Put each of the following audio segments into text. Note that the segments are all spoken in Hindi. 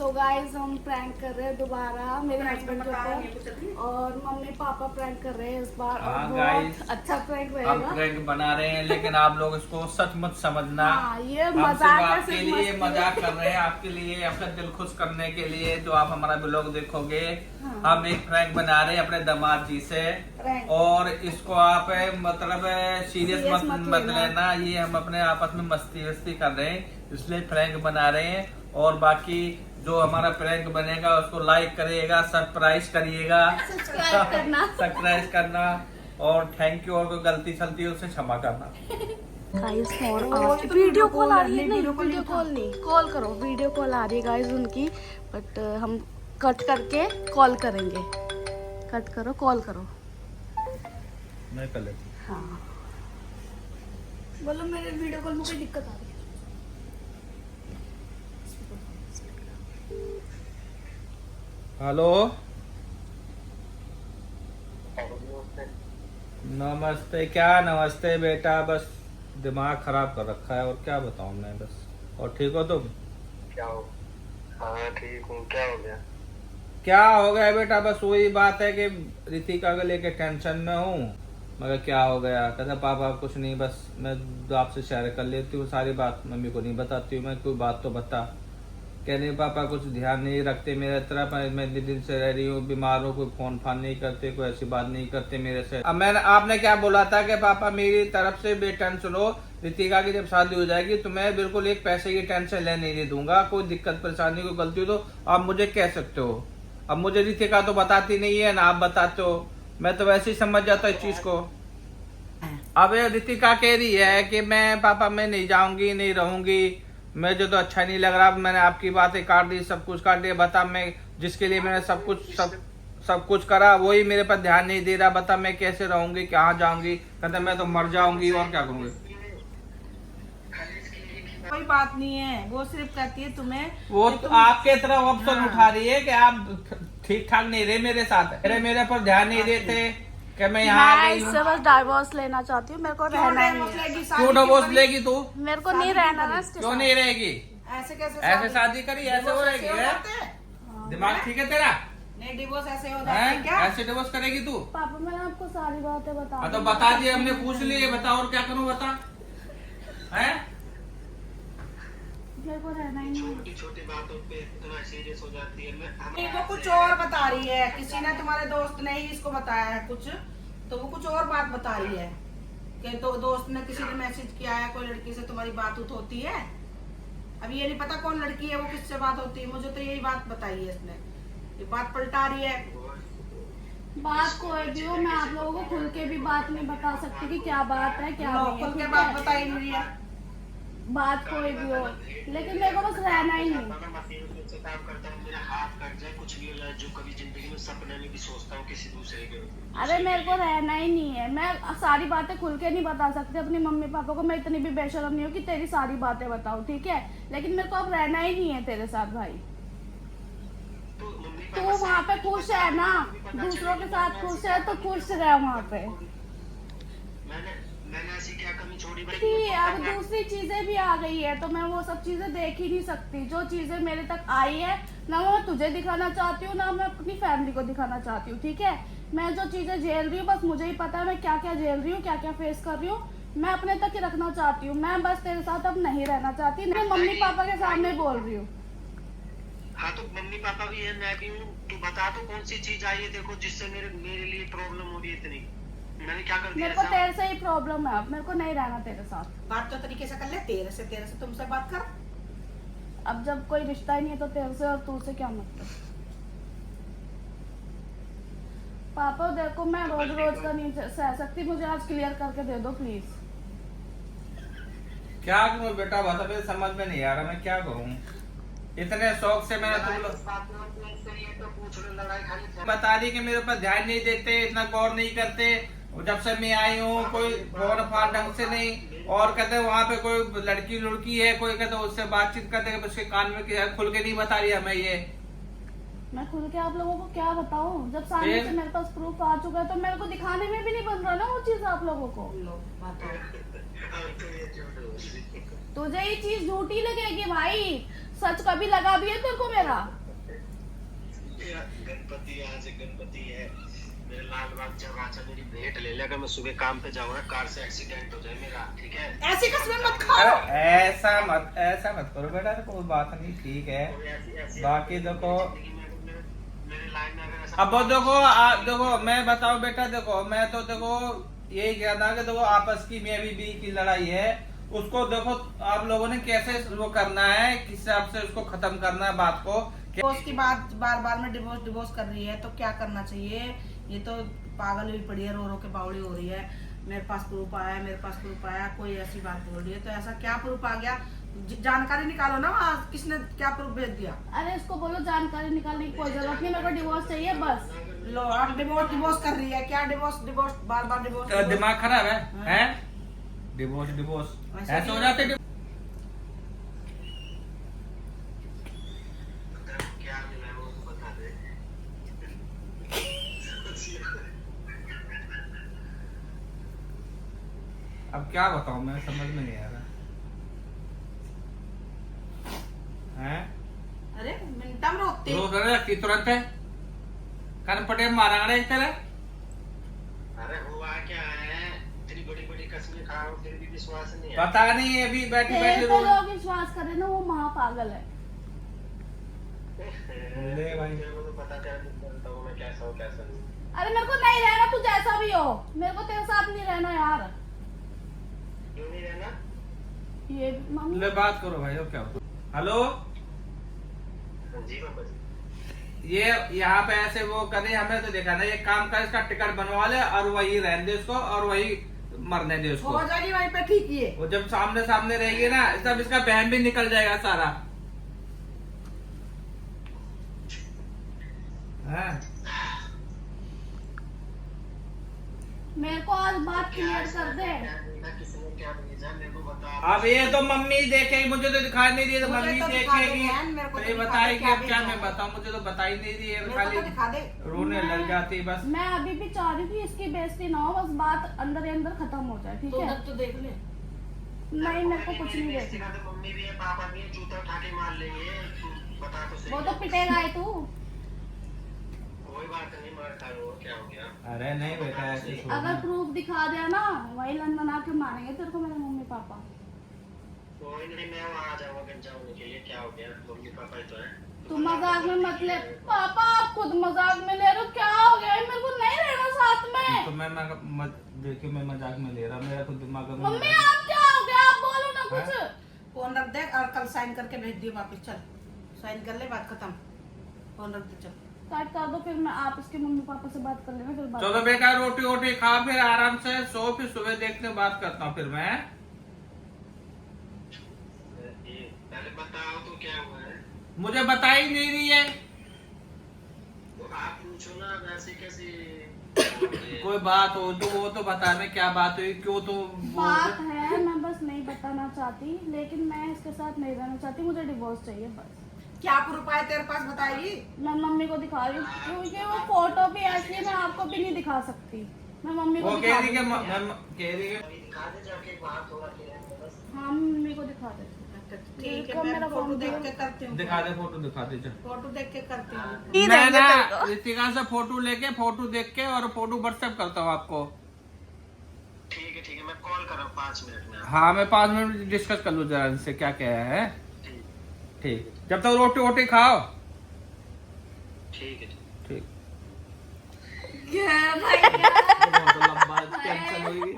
सो गाइस हम प्रैंक कर रहे हैं दोबारा मेरे हस्बैंड के ऊपर और मम्मी पापा प्रैंक कर रहे हैं इस बार और बहुत अच्छा प्रैंक हम रहेगा। प्रैंक बना रहे हैं लेकिन आप लोग इसको सच मत समझना। हाँ, ये हम मजाक सिर्फ है, आपके सिर्फ लिए मस्ती मजाक है। कर रहे हैं, आपके लिए अपना दिल खुश करने के लिए जो आप हमारा ब्लॉग देखोगे। हाँ। हम एक प्रैंक बना रहे हैं अपने दामाद जी से प्रैंक। और इसको आप मतलब सीरियस Serious मत लेना। ये हम अपने आपस में मस्ती वस्ती कर रहे हैं इसलिए प्रैंक बना रहे हैं। और बाकी जो हमारा प्रैंक बनेगा उसको लाइक करिएगा, सरप्राइज करिएगा, सब्सक्राइब करना। सब्सक्राइब करना और थैंक यू। और कोई गलती सलती है उसे क्षमा करना। गाइस और वीडियो कॉल आ रही है, नहीं वीडियो कॉल नहीं, कॉल करो, वीडियो कॉल आ रही है गाइस उनकी, बट हम कट करके कॉल करेंगे। कट करो, कॉल करो। मैं कर लेती हूँ। हाँ बोलो, मेरे वीडियो कॉल में कोई दिक्कत आ रही है? हेलो नमस्ते। क्या नमस्ते बेटा, बस दिमाग खराब कर रखा है और क्या बताऊं मैं बस। और ठीक हो तुम? क्या हो? हाँ ठीक हूँ। क्या हो गया? क्या हो गया बेटा, बस वही बात है कि रितिका को लेके टेंशन में हूँ। मगर क्या हो गया? कहता पापा कुछ नहीं, बस मैं आपसे शेयर कर लेती हूँ सारी बात, मम्मी को नहीं बताती हूँ मैं, कोई बात तो बता। कहने पापा कुछ ध्यान नहीं रखते मेरे तरफ, मैं इतने दिन से रह रही हूँ, बीमार हूँ, कोई फोन फान नहीं करते, कोई ऐसी बात नहीं करते मेरे से। अब मैंने आपने क्या बोला था कि पापा मेरी तरफ से बेटेंशन लो, रितिका की जब शादी हो जाएगी तो मैं बिल्कुल एक पैसे की टेंशन लेने नहीं दूंगा। कोई दिक्कत परेशानी कोई गलती हो तो आप मुझे कह सकते हो। अब मुझे रितिका तो बताती नहीं है ना आप बताते हो, मैं तो वैसे ही समझ जाता इस चीज को। अब ये रितिका कह रही है कि मैं पापा मैं नहीं जाऊंगी, नहीं रहूंगी, मुझे तो अच्छा नहीं लग रहा, मैंने आपकी बातें काट दी, सब कुछ काट दिया। बता मैं जिसके लिए मैंने सब कुछ करा वही मेरे पर ध्यान नहीं दे रहा, बता मैं कैसे रहूंगी, कहाँ जाऊंगी? कहता मैं तो मर जाऊंगी और क्या करूंगी। कोई बात नहीं है, वो सिर्फ कहती है तुम्हें वो कि तो तुम- आपके तरफ ऑप्शन हाँ। उठा रही है कि आप ठीक ठाक नहीं रहे मेरे साथ, मेरे पर ध्यान नहीं देते कि मैं यहाँ आ मैं गई हूँ। इससे बस डाइवोर्स लेना चाहती हूँ, मेरे को रहना ही नहीं है। क्यों डिवोर्स लेगी तू? मेरे को नहीं रहना ना इसके क्यों साथ। नहीं रहेगी? ऐसे कैसे ऐसे शादी करी ऐसे हो रहेगी है? दिमाग ठीक है तेरा? नहीं, डिवोर्स ऐसे हो जाता हैं? है क्या? ऐसे डिवोर्स करेगी तू? पापा मैंने आपको सारी बातें बता हाँ तो दी। बता दिए हमने, पूछ लिए, बता और क्या करूं बता। हैं? मेरे को रहना ही नहीं है। छोटी छोटी बातों पे इतना सीरियस हो जाती है। नहीं, वो कुछ और बता रही है, किसी ने तुम्हारे दोस्त ने ही इसको बताया है कुछ, तो वो कुछ और बात बता रही है कि तो दोस्त ने किसी ने मैसेज किया है, कोई लड़की से तुम्हारी बात उत होती है। अब ये नहीं पता कौन लड़की है, वो किससे बात होती है, मुझे तो यही बात बताई है इसने। ये बात पलटा रही है। बात कोई भी हो, मैं आप लोगों को खुल के भी बात नहीं बता सकती कि क्या बात है क्या नहीं है, खुल के ठीक बात है? बताई नहीं रही है। बात कोई भी हो, लेकिन मेरे को बस रहना ही नहीं। काम करता हूँ, मेरा हाथ कट जाए, कुछ भी हो जाए, जो कभी जिंदगी में सपने में भी सोचता हूँ किसी दूसरे के। अरे मेरे को रहना ही नहीं है, मैं सारी बातें खुल के नहीं बता सकती अपनी मम्मी पापा को, मैं इतनी भी बेशर्म नहीं हूँ कि तेरी सारी बातें बताऊँ, ठीक है? लेकिन मेरे को अब रहना ही नहीं है तेरे साथ भाई। तो मम्मी तू वहाँ पे खुश है ना, दूसरों के साथ खुश है तो खुश रह वहाँ पे। मैंने ऐसी क्या कमी छोड़ी भाई? थी, अब दूसरी चीजें भी आ गई है तो मैं वो सब चीजें देख ही नहीं सकती। जो चीजें मेरे तक आई है ना वो मैं तुझे दिखाना चाहती हूँ ना मैं अपनी फैमिली को दिखाना चाहती हूँ, ठीक है? मैं जो चीजें झेल रही हूँ बस मुझे ही पता है मैं क्या क्या झेल रही हूँ, क्या क्या फेस कर रही हूँ। मैं अपने तक ही रखना चाहती हूँ, मैं बस तेरे साथ अब नहीं रहना चाहती। मैं मम्मी पापा के सामने बोल रही हूँ। हाँ तो मम्मी पापा भी है, मैं भी हूँ। तू बता तो कौन सी चीज आई है देखो जिससे मेरे लिए प्रॉब्लम हो रही है इतनी? मैंने क्या कर दिया मेरे को ऐसा? तेरे से ही प्रॉब्लम है, अब मेरे को नहीं रहना तेरे साथ। बात तो तरीके से कर ले, तेरे से तुमसे बात कर। अब जब कोई रिश्ता ही नहीं है तो तेरे से और तू से क्या मतलब? पापा देखो मैं रोज रोज का नहीं सह सकती, मुझे आज क्लियर करके दे दो प्लीज। क्या करूं बेटा बता, मेरे समझ में नहीं आ रहा मैं क्या करूं। इतने शौक से मैंने तुम लोग बता दी कि मेरे ऊपर ध्यान नहीं देते, इतना गौर नहीं करते। जब से मैं आई हूँ कोई फोन फान ढंग से नहीं, और कहते वहाँ पे कोई लड़की लुड़की है, कोई कहते उससे बातचीत करते उसके कान में खुल के नहीं बता रही हमें ये। मैं खुल के आप लोगों को क्या बताऊं, जब सामने से मेरे पास प्रूफ आ चुका है तो मेरे को दिखाने में भी नहीं बन रहा ना वो चीज आप लोगों को। लो बात हो। अब तो ये झूठ बोल रही। तुझे ये चीज झूठी लगेगी भाई, सच कभी लगा भी है तेरे को मेरा? गणपति आज गणपति है, मेरे लाल बाग चौराचा मेरी भेंट ले ले। अगर मैं सुबह काम पे जाऊंगा, कार से एक्सीडेंट हो जाए मेरा, ठीक है? ऐसी कसमें मत खाओ। अरे ऐसा मत करो बेटा, कोई बात नहीं, ठीक है। कोई ऐसी बाकी देखो, जिंदगी में मेरे लाइफ में अगर ऐसा अब वो देखो मैं बताऊं बेटा, देखो मैं तो देखो यही कहना कि देखो आपस की में भी की लड़ाई है, उसको देखो आप लोगों ने कैसे वो करना है, किस हिसाब से उसको खत्म करना है बात को। डिवोर्स की बात बार बार में डिवोर्स कर रही है, तो क्या करना चाहिए? ये तो पागल हुई पड़ी है, रो रो के बावड़ी हो रही है। मेरे पास प्रूफ आया, मेरे पास प्रूफ आया, कोई ऐसी बात बोल रही है, तो ऐसा क्या प्रूफ आ गया? जानकारी निकालो ना, वहाँ किसने क्या प्रूफ भेज दिया? अरे इसको बोलो जानकारी निकालने की कोई जरूरत नहीं, मेरे को डिवोर्स चाहिए बस। लो आप डिवोर्स कर रही है, क्या डिवोर्स बार बार डिवोर्स? दिमाग खराब है, हैं? डिवोर्स ऐसे हो जाते। क्या मिला है वो तो बता दे। अब क्या बताऊं, मैं समझ में नहीं आ रहा हैं? अरे मिनटम रोकते रो रहे तुरंत है, कान पटे मारा रहे तेरे। अरे हुआ क्या है, इतनी बड़ी बड़ी कसमें खा रहा हूँ, फिर भी विश्वास नहीं है। पता नहीं, अभी बैठी तेरे बैठी को रो। लोग विश्वास करे ना, वो महापागल है। ले भाई। तेरे को तो पता चलता हूँ मैं कैसा हूँ कैसा नहीं। अरे मेरे को नहीं रहना, तू जैसा भी हो, मेरे को तेरे साथ नहीं रहना यार। क्यों नहीं रहना? ये मम्मी ले बात करो भाई, और क्या होता? हेलो, जी पापा जी। ये यहाँ पे ऐसे वो करे, हमें तो देखा ना, ये काम का इसका टिकट बनवा ले और वही रहने दे उसको, और वही मरने दे उसको। हो जाएगी वहीं पे ठीक ही है। वो जब सामने सामने रहेगी ना, तब इसका बहन भी निकल जाएगा सारा। हाँ? मेरे को आज बात क्लियर कर दे। किसने क्या भेजा मेरे को बता। अब ये तो मम्मी देखेगी, मुझे तो दिखाई नहीं रही, तो मुझे मम्मी तो दिखा दे देखेगी बहन, मेरे को तो तो ये दिखा दे बताएगी। क्या अब क्या भेजा मैं है। बताऊं, मुझे तो बता ही नहीं रही है, मेरे को खाली तो दिखा दे। रोने लग जाती बस। मैं अभी भी चाह रही थी इसकी बेइज्जती ना हो, बस बात अंदर ही अंदर खत्म हो जाए, ठीक तो है? उधर तो देख ले। नहीं, मेरे को कुछ नहीं देखना। तो मम्मी भी है पापा भी है, जूता उठा के मार लेंगे। तू बता तो सही। वो तो पिटेगा ही तू। कोई बात नहीं, मार खा लो, क्या हो गया? अरे नहीं बेटा, ऐसे छोड़ अगर दो। प्रूफ दिखा दिया ना, वही लंदन आके मारेंगे तेरे को मेरे मम्मी पापा। कोई नहीं, मैं वहाँ आ जाऊंगा गंजा होने के लिए, क्या हो गया? मम्मी पापा ही तो है। तू मजाक में मत ले पापा, आप खुद मजाक में ले रहे हो, क्या हो गया? मेरे को नहीं रहना साथ में। तो मैं देखिए, मैं मजाक में ले रहा, मेरा खुद दिमाग में। मम्मी आप क्या हो गया? आप बोलो ना कुछ। फोन रख दे और कल साइन करके भेज दियो वापस। चल साइन कर ले, बात खत्म। फोन रख दे, चल। काट कर दो, फिर मैं आप इसके मम्मी पापा से बात कर लेना, फिर बात। चलो बेटा, रोटी वोटी खा, फिर आराम से सो, फिर सुबह देखते हैं, बात करता हूँ फिर मैं। पहले बताओ तो क्या हुआ है? मुझे बता ही नहीं रही है। तो आप पूछो ना, वैसे कैसे? कोई बात हो तो वो तो बता मैं क्या बात हुई, क्यों तो बात है, मैं बस नहीं बताना चाहती, लेकिन मैं इसके साथ नहीं रहना चाहती, मुझे डिवोर्स चाहिए बस। क्या प्रूफ आए तेरे पास बताएगी? मैं मम्मी को दिखा रही हूँ, क्योंकि वो फोटो भी ऐसी है, मैं आपको भी नहीं दिखा सकती। मैं मम्मी को वो दिखा कह रही दूँ। कह रही है। अभी दिखा दे जाके वहाँ थोड़ा खेलेंगे बस। हाँ, मम्मी को दिखा देती। ठीक देखो, है, मैं मेरा फोटो फोन देख दो। के करती हूँ। दिखा दे, फोटो दिखा दे, चल। फोटो देख के करती हूँ। मैं ना रितिका से फोटो लेके, फोटो देख के और फोटो व्हाट्सएप करता हूँ आपको। ठीक है, मैं कॉल कर रहा हूँ 5 मिनट में। हाँ, मैं 5 मिनट डिस्कस कर लूँ जरा इनसे, क्या क्या है। ठीक ठीक, जब तक रोटी वोटी खाओ। ठीक है। ठीक। भाई लंबा टेंशन हुई।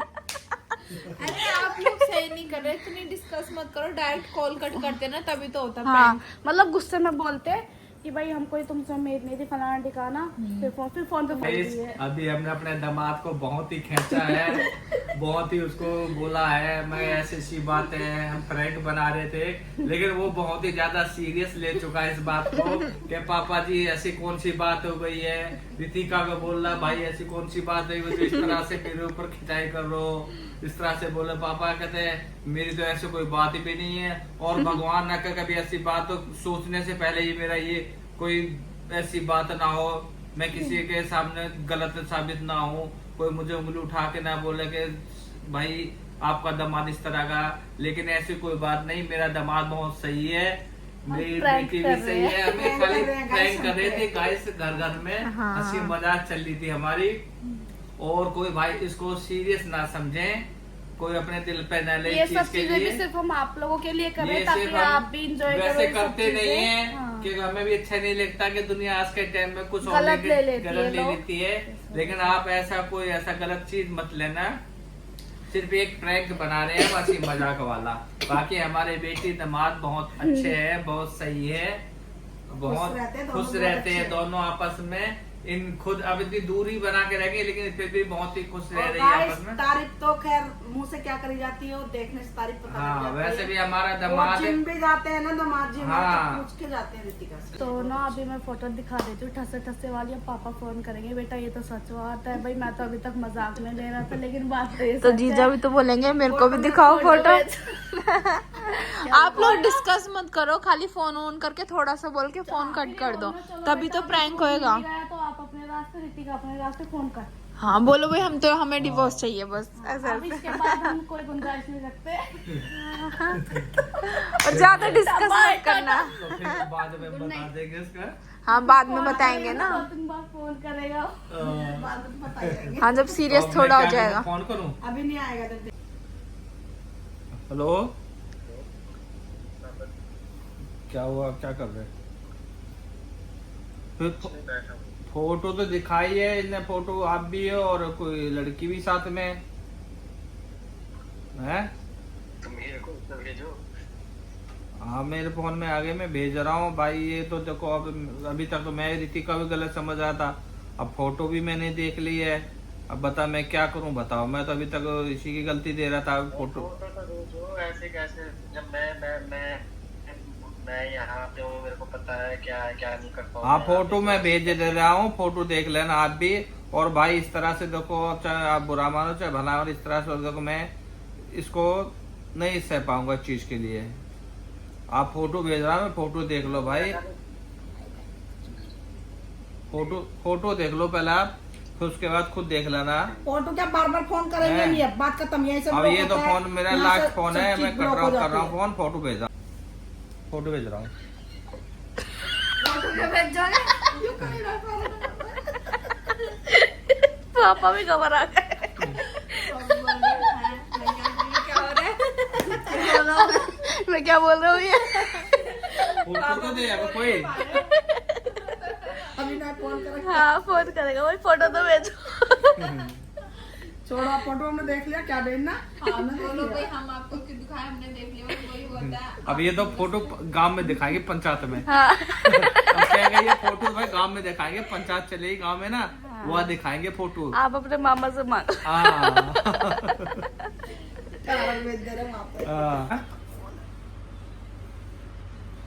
अरे आप लोग सही नहीं कर रहे, इतनी डिस्कस मत करो, डायरेक्ट कॉल कट करते ना, तभी तो होता हाँ, prank। मतलब गुस्से में बोलते कि भाई हमको ये तुमसे उम्मीद नहीं थी, फलाना ठिकाना। फिर फोन पे फोन गाइस, दिए। अभी हमने अपने दामाद को बहुत ही खींचा है, बहुत ही उसको बोला है, मैं ऐसी ऐसी बात है, हम फ्रेंड बना रहे थे, लेकिन वो बहुत ही ज्यादा सीरियस ले चुका है इस बात को कि पापा जी ऐसी कौन सी बात हो गई है। रितिका को बोल रहा, भाई ऐसी कौन सी बात है जो इस तरह से मेरे ऊपर खिंचाई कर रहे हो, इस तरह से बोले। पापा कहते हैं मेरी तो ऐसी कोई बात ही नहीं है, और भगवान ना करे कभी ऐसी बात तो सोचने से पहले ही मेरा ये कोई ऐसी बात ना हो, मैं किसी के सामने गलत साबित ना हो, कोई मुझे उंगली उठा के ना बोले कि भाई आपका दामाद इस तरह का, लेकिन ऐसी कोई बात नहीं, मेरा दामाद बहुत सही है, मेरी prank बेटी कर भी रहे सही है। हमें खाली कर रहे हैं, प्रैंक कर रहे थे guys, गाइस, घर घर में हाँ। हंसी मजाक चल रही थी हमारी। और कोई भाई इसको सीरियस ना समझें, कोई अपने दिल पे न ले ये इस सब चीज के चीजें भी लिए। सिर्फ हम आप लोगों के लिए कर रहे ये हैं ताकि सिर्फ आप हम भी इंजॉय करो वैसे ये सब करते नहीं चीजें। है, हाँ। क्योंकि हमें भी अच्छा नहीं लगता कि दुनिया आज के टाइम में कुछ और गलत ले लेती है गलत ले लोग। लेती है। लेकिन आप ऐसा कोई ऐसा गलत चीज मत लेना, सिर्फ एक प्रैंक बना रहे हैं हंसी मजाक वाला। बाकी हमारे बेटी दामाद बहुत अच्छे हैं, बहुत सही है, बहुत खुश रहते हैं दोनों आपस में। इन खुद अब इतनी दूरी बना के रह गए, लेकिन फिर भी बहुत ही खुश रह और रही है guys, आपस में। तारीफ तो खैर मुंह से क्या करी जाती है, वो देखने से तारीफ पता हाँ, लग जाती है। वैसे भी हमारा और दामाद जिम भी जाते हैं ना दामाद जी, हाँ। पूछ के जाते हैं रितिका से। तो ना अभी मैं फोटो दिखा देती हूँ ठसे ठसे वाली। अब पापा फोन करेंगे, बेटा ये तो सच बात है। भाई मैं तो अभी तक मजाक में ले रहा था, लेकिन बात तो ये तो सच जीजा है। भी तो बोलेंगे मेरे को भी दिखाओ फोटो। आप लोग बोला? डिस्कस मत करो, खाली फोन ऑन करके थोड़ा सा बोल के फोन कट कर दो, तभी तो प्रैंक होएगा। तो आप अपने रास्ते, रितिका अपने रास्ते, फोन कर। हाँ बोलो भाई, हम तो हमें डिवोर्स चाहिए बस, ऐसा अब इसके बाद हम कोई गुंजाइश नहीं रखते। और ज्यादा डिस्कस मत करना। तो फिर बाद में बता देंगे इसका। हाँ बाद में बताएंगे ना। 2-3 बार फोन करेगा। बाद में बताएंगे। हाँ जब सीरियस अब थोड़ा मैं हो क्या जाएगा। फोन करूं? अभी नहीं आएगा तो हेलो, क्या हुआ, क्या कर रहे? फिर फोटो तो दिखाई है इनने, फोटो आप भी है और कोई लड़की भी साथ में है। तुम मेरे को उत्तर भेजो। हाँ मेरे फोन में आगे मैं भेज रहा हूँ भाई। ये तो देखो, अब अभी तक तो मैं रितिका भी गलत समझ रहा था, अब फोटो भी मैंने देख ली है। अब बता मैं क्या करूँ, बताओ। मैं तो अभी तक इसी की गलती दे रहा था फोटो। फोटो तो भेजो, ऐसे कैसे? जब मैं यहाँ पे हूँ, मेरे को पता है क्या है क्या नहीं करता हूँ। हाँ फोटो मैं भेज दे रहा हूँ, फोटो देख लेना आप भी। और भाई इस तरह से देखो, चाहे आप बुरा मानो चाहे भला, और इस तरह से देखो मैं इसको नहीं सह पाऊंगा चीज के लिए। आप फोटो भेज रहा हूँ, फोटो देख लो भाई, फोटो देख लो पहले आप, फिर उसके बाद खुद देख लेना। फोटो क्या बार बार फोन करेंगे? है। नहीं, अब बात खत्म, यही सब अब लोग ये तो होता है। फोन मेरा यहाँ लास्ट से फोन सब है, चीज मैं block हो कर रहा जाती हूँ है। फोन, फोटो भेज रहा हूँ, फोटो भेज रहा हूँ। पापा भी खबर आ गए। मैं क्या बोल रहा हूँ ये? फोटो तो दे अब कोई। अभी मैं फोन करेंगे। हाँ फोन करेगा भाई, फोटो तो भेजो। छोड़ो, आप फोटो हमने देख लिया, क्या भेजना? बोलो भाई, हम आपको क्यों दिखाए, हमने देख लिया, वही बोलता है। अब ये तो फोटो गांव में दिखाएंगे, पंचायत में। हाँ। अब कहेंगे ये फोटो भाई गांव में दिखाएंगे, पंचायत चलेगी गांव में ना, वहाँ दिखाएंगे फोटो। आप अपने मामा से मांग। हाँ। भेज दे रहे हैं वहाँ पे। हाँ।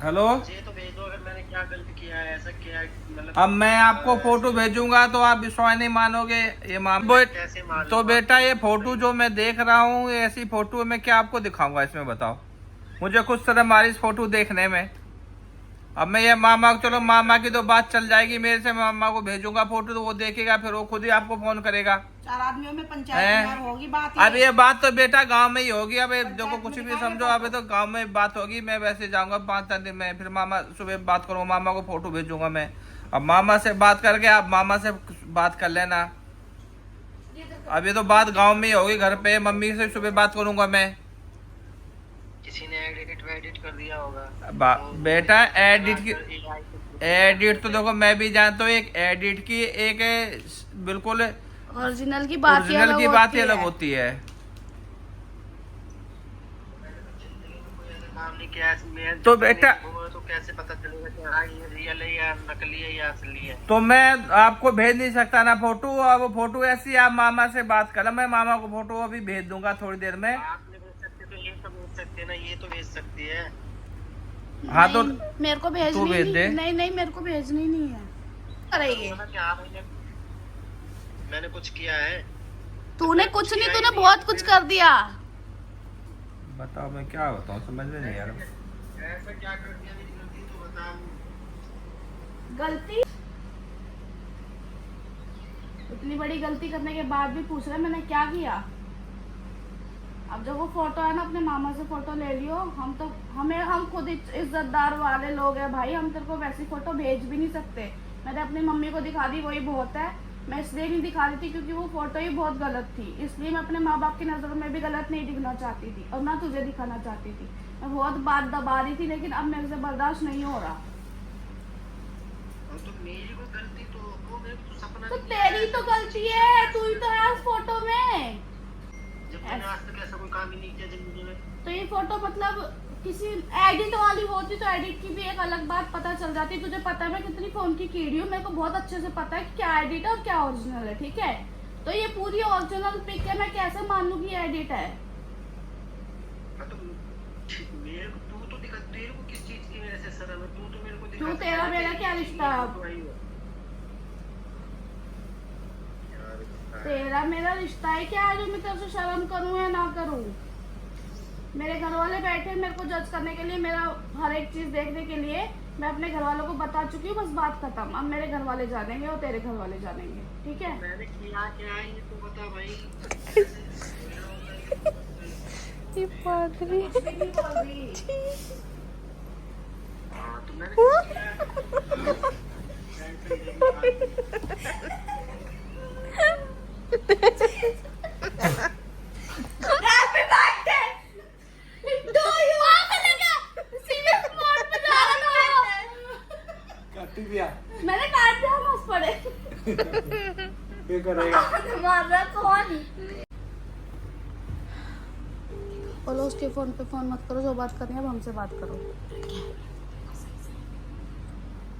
हेलो, ये तो भेजो, अगर मैंने क्या गलती किया है, ऐसा क्या है, मतलब अब मैं आपको फोटो भेजूंगा तो आप विश्वास नहीं मानोगे। ये कैसे मालूम? तो बेटा ये फोटो जो मैं देख रहा हूँ, ये ऐसी फोटो मैं क्या आपको दिखाऊंगा इसमें, बताओ। मुझे खुद शर्म आ रही इस फोटो देखने में। अब मैं ये मामा, चलो मामा की तो बात चल जाएगी, मेरे से मामा को भेजूंगा फोटो, तो वो देखेगा, फिर वो खुद ही आपको फोन करेगा। 4 आदमियों में हैं? पंचायत में होगी बात। अब ये बात तो बेटा गांव में ही होगी। अब देखो कुछ भी समझो, अभी तो गांव में बात होगी। मैं वैसे जाऊंगा 5 दिन में, फिर मामा सुबह बात करूंगा, मामा को फोटो भेजूंगा मैं। अब मामा से बात करके आप मामा से बात कर लेना। अब ये तो बात गांव में ही होगी, घर पे मम्मी से सुबह बात करूंगा मैं। किसी ने एडिट कर दिया होगा। बेटा एडिट तो देखो मैं भी जानता हूँ, एक एडिट की एक बिल्कुल ओरिजिनल की बात ही ओरिजिनल की बात ही होती अलग है। होती है। तो बेटा तो कैसे पता चलेगा कि हाँ ये रियल है या नकली है या असली है? तो मैं आपको भेज नहीं सकता ना फोटो। अब फोटो ऐसी आप मामा से बात कर, मैं मामा को फोटो अभी भेज दूंगा थोड़ी देर में। आपने भेज सकते तो ये तो भेज सकते हैं ना, ये तो भेज सकती है। हाँ तो नहीं, मेरे को भेजनी तू भेज दे। नहीं मेरे को भेजनी नहीं है। अरे ये बोला कि हाँ मैंने कुछ किया है। तूने कुछ नहीं, तूने बहुत कुछ कर दिया। बताओ मैं क्या बताऊँ, समझ में नहीं आ रहा। ऐसा क्या कर दिया, मेरी गलती तो बताओ। गलती? इतनी बड़ी गलती करने के बाद भी पूछ रहा है मैंने क्या किया? अब जो वो फोटो है ना, अपने मामा से फोटो ले लियो। हम खुद इज्जतदार वाले लोग हैं भाई, हम तेरे को वैसी फोटो भेज भी नहीं सकते। मैंने अपनी मम्मी को दिखा दी, वही बहुत है। मैं इसलिए नहीं दिखा रही थी क्योंकि वो फोटो ही बहुत गलत थी, इसलिए मैं अपने माँ बाप की नज़रों में भी गलत नहीं दिखना चाहती थी और ना तुझे दिखाना चाहती थी। मैं बहुत बात दबा रही थी, लेकिन अब मेरे से बर्दाश्त नहीं हो रहा। और तो मेरी को गलती तो हो गई, तो सपना तो नहीं तेरी तो गलती है, तू ही तो है उस फोटो में। जब मैंने आज तक ऐसा कोई काम ही नहीं किया जिंदगी में। तो ये फोटो मतलब किसी एडिट वाली होती तो एडिट की भी एक अलग बात पता चल जाती। तुझे पता है मैं कितनी फोन की कीड़ी हूँ, मेरे को बहुत अच्छे से पता है कि क्या एडिट है और क्या ओरिजिनल है, ठीक है। तो ये पूरी ओरिजिनल पिक है, मैं कैसे मान लूँ कि एडिट है। हाँ, तो मेरे को तू तो दिखा, तेरे को किस चीज की मेरे से शर्म है? तू तो मेरे को तू तेरा मेरा क्या रिश्ता है अब? तेरा मेरा रिश्ता है क्या जो मैं तेरे से शर्म करूँ या ना करूँ? मेरे घर वाले बैठे मेरे को जज करने के लिए, मेरा हर एक चीज देखने के लिए। मैं अपने घर वालों को बता चुकी हूँ, बस बात खत्म। अब मेरे घर वाले जानेंगे और तेरे घर वाले जानेंगे, ठीक है। मैंने किया क्या है ये तो बता भाई। ये पागल कुछ भी नहीं बोल रही। हाँ, तो मैंने किया। Happy birthday to you. Serious mode पे जा रहा था। काट दिया, मैंने काट दिया, हंस पड़े। क्या करेगा? मार रहा कौन? बोलो उसके फोन पे फोन मत करो, जो बात करनी है अब हमसे बात करो।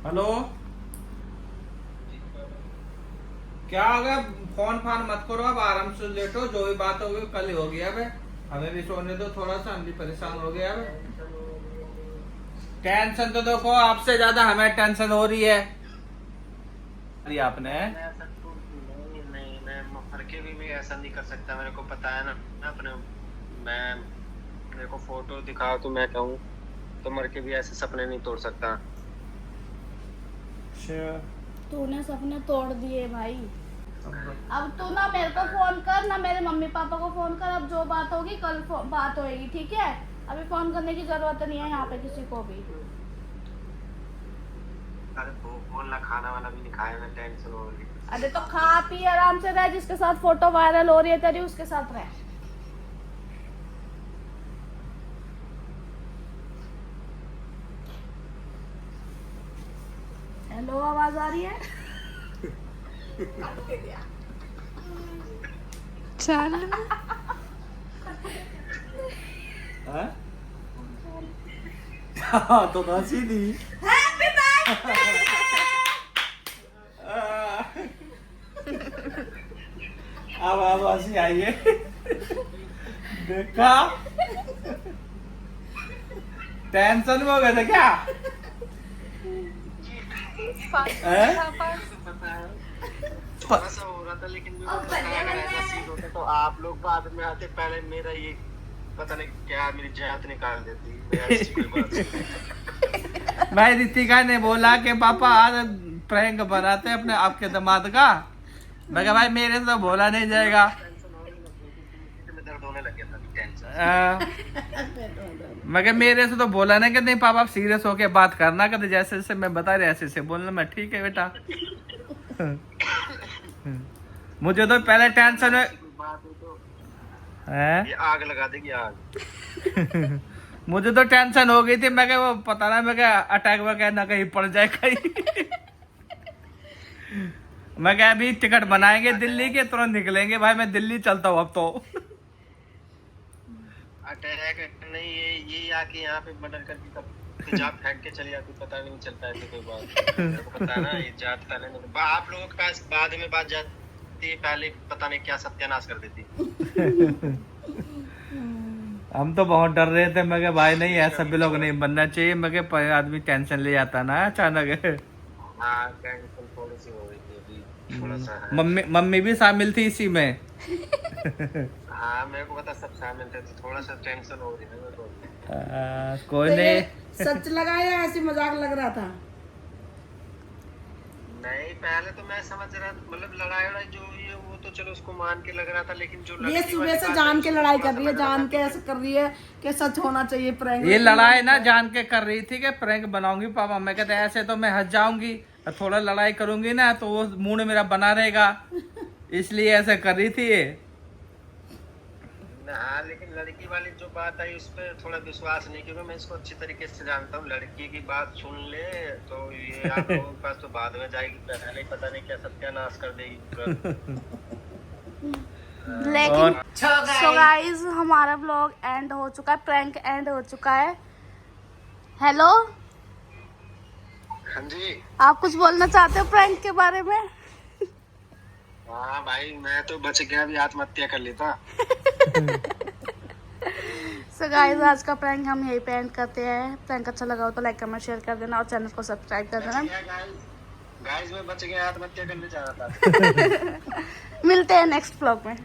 हेलो, क्या हो गया? फोन फान मत करो, अब आराम से लेटो। जो भी बात होगी कल ही होगी। अब हमें भी सोने दो थोड़ा सा, हम भी परेशान हो गए। अब टेंशन तो देखो आपसे ज्यादा हमें टेंशन हो रही है। अरे आपने नहीं, मैं मर के भी ऐसा नहीं कर सकता। मेरे को पता है ना अपने, मैं मेरे को फोटो दिखाओ तो मैं कहूँ तो मर के भी ऐसे सपने नहीं तोड़ सकता। तूने सपने तोड़ दिए भाई। अब तू ना मेरे को फोन कर, ना मेरे मम्मी पापा को फोन कर। अब जो बात होगी कल बात होएगी, ठीक है। अभी फोन करने की जरूरत नहीं है यहाँ पे किसी को भी। अरे बोलना, खाना वाला भी नहीं खाया, मैं टेंशन हो रही। अरे तो खा पी आराम से रह, जिसके साथ फोटो वायरल हो रही है तेरी उसके साथ रह। हेलो, आवाज आ रही है? चल हाँ तो हंसी दी। Happy birthday. अब हंसी आई है। देखा, टेंशन में हो गए थे क्या? थोड़ा सा हो रहा था, लेकिन मेरे को पता है अगर ऐसा सीन होता तो आप लोग बाद में आते, पहले मेरा ये पता नहीं क्या मेरी जात निकाल देती। मैं ऐसी कोई बात नहीं। मैं रितिका ने बोला कि पापा आज प्रैंक बनाते अपने आपके दामाद का। मैं कहा भाई मेरे से तो बोला नहीं जाएगा। दर्द होने लग गया था, टेंशन। मैं कहा मेरे से तो बोला नहीं कि नहीं पापा आप सीरियस होके बात करना, कहते जैसे जैसे मैं बता रहे ऐसे ऐसे बोलना। मैं ठीक है बेटा। मुझे तो पहले टेंशन है। बात हो तो हैं? ये आग लगा देगी, आग। मुझे तो टेंशन हो गई थी। मैं क्या वो पता ना, मैं क्या अटैक वगैरह ना कहीं पड़ जाए कहीं। मैं क्या अभी टिकट बनाएंगे दिल्ली के, तुरंत निकलेंगे भाई। मैं दिल्ली चलता हूँ अब तो। अटैक नहीं, ये आके यहाँ पे मर्डर करके तब तेजाब फेंक के चली जाती, पता नहीं चलता ऐसे कोई बात। मेरे को पता है ना, ये जात पहले आप लोगों के पास बाद में बात जाती है, पहले पता नहीं क्या सत्यानाश कर देती। हम तो बहुत डर रहे थे। मैं भाई नहीं ऐसा भी लोग नहीं बनना चाहिए। मैं आदमी टेंशन ले जाता ना अचानक। हाँ, टेंशन थोड़ी सी हो रही थी अभी, थोड़ा सा है। मम्मी भी शामिल थी इसी में। हाँ, मेरे को पता, सब शामिल थे, तो थोड़ा सा टेंशन हो रही है मेरे को। कोई तो नहीं। ये सच लगा या ऐसी मजाक लग रहा था? नहीं पहले तो मैं समझ रहा मतलब लड़ाई वड़ाई जो हुई है वो तो चलो उसको मान के लग रहा था, लेकिन जो ये लड़की सुबह वाली से बात जान है, के उसको लड़ाई थोड़ा कर सा रही है, लग रहा जान था के कि- ऐसे कर रही है कि सच होना चाहिए प्रैंक। ये लड़ाई ना जान के कर रही थी कि प्रैंक बनाऊंगी पापा, मैं कहते ऐसे तो मैं हंस जाऊंगी और थोड़ा लड़ाई करूंगी ना तो वो मूड मेरा बना रहेगा, इसलिए ऐसे कर रही थी ये। हाँ लेकिन लड़की वाली जो बात आई उस पर थोड़ा विश्वास नहीं, क्योंकि मैं इसको अच्छी तरीके से जानता हूँ। लड़की की बात सुन ले तो ये आप लोगों के पास तो बाद में जाएगी, पहले ही पता नहीं क्या सत्यानाश कर देगी पूरा। लेकिन सो गाइस हमारा व्लॉग एंड हो चुका है, प्रैंक एंड हो चुका है। हेलो, हाँ जी। आप कुछ बोलना चाहते हो प्रैंक के बारे में? हाँ भाई मैं तो बच गया, भी आत्महत्या कर लेता। सो गाइस आज का प्रैंक हम यहीं पे एंड करते हैं। प्रैंक अच्छा लगा हो तो लाइक कमेंट शेयर कर देना और चैनल को सब्सक्राइब कर देना। गाइस मैं बच गया, आत्महत्या करने जा रहा था। मिलते हैं नेक्स्ट व्लॉग में।